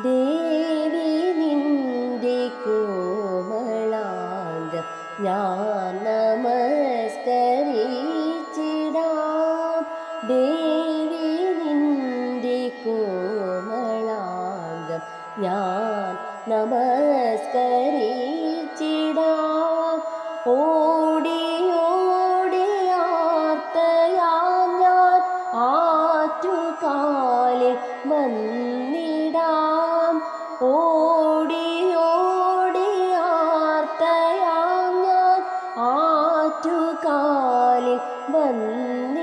ദേവി നിന്റെ കോമളാംഗം ഞാൻ നമസ്കരിച്ചിടാം. ദേവി നിന്റെ കോമളാംഗം ഞാൻ നമസ്കരിച്ചിടാം. ഓടിയോടിയാർത്തയാം ഞാൻ ആറ്റുകാലിൽ വന്നിടാം. ഓടിയോടിയാർത്തയാം ഞാൻ ആറ്റുകാലിൽ വന്നിടാം.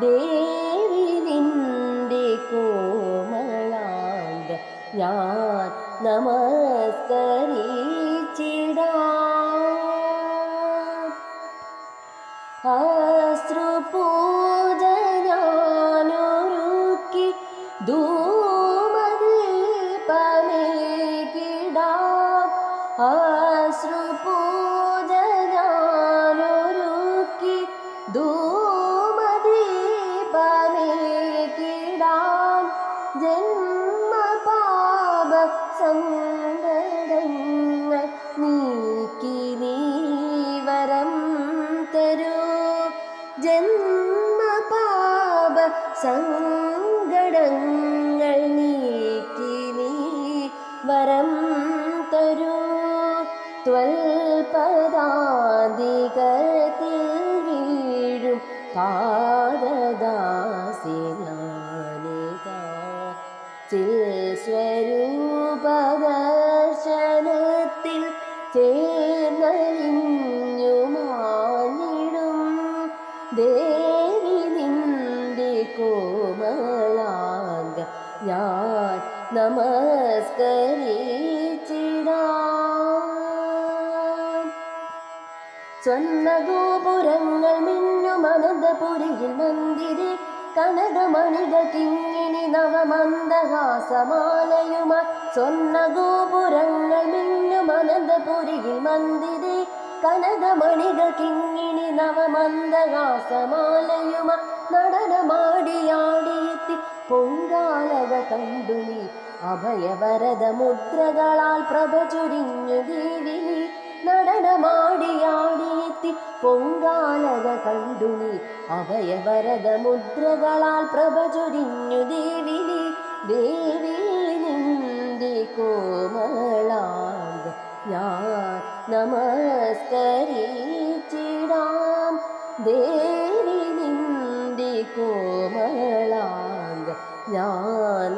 ദേവി നിന്റെ കോമളാംഗം ഞാൻ നമസ്കരിച്ചിടാം. അശ്രുപൂജ ഞാനൊരുക്കി ധൂമദീപമേകിടാം. അശ്രുപൂജ ഞാനൊരുക്കി ധൂമദീപമേകിടാം. ജന്മപാപ സങ്കടങ്ങൾ നീക്കി നീ വരം തരൂ. ജന്മപാപ സങ്കടങ്ങൾ നീക്കി നീ വരം തരൂ. ത്വൽപദാദികത്തിൽ വീഴും പാദദാസിനാനിതാ. ചിൽസ്വരൂപദർശനത്തിൽ ചേർന്നലിഞ്ഞു മാഞ്ഞിടും. ദേവി നിന്റെ കോമളാംഗം ഞാൻ നമസ്കരിച്ചിടാം. സ്വർണ്ണഗോപുരങ്ങൾ മിന്നും അനന്തപുരിയിൽ മന്ദിരേ. കനകമണികൾ കിങ്ങിണി നവമന്ദഹാസമാലയുമായി. സ്വർണ്ണഗോപുരങ്ങൾ മിന്നും അനന്തപുരിയിൽ മന്ദിരേ. കനകമണികൾ കിങ്ങിണി നവമന്ദഹാസമാലയുമായി. നടനമാടിയാടിയെത്തി പൊങ്കാലകൾ കണ്ടു നീ. അഭയവരദ മുദ്രകളാൽ പ്രഭ ചൊരിഞ്ഞു ദേവി നീ. നടനമാടിയാടിയെത്തി പൊങ്കാലകൾ കണ്ടു നീ. അഭയവരദ മുദ്രകളാൽ പ്രഭ ചൊരിഞ്ഞു ദേവി നീ. ദേവി നിന്റെ കോമളാംഗം ഞാൻ നമസ്കരിച്ചിടാം. ദേവി നിന്റെ കോമളാംഗം ഞാൻ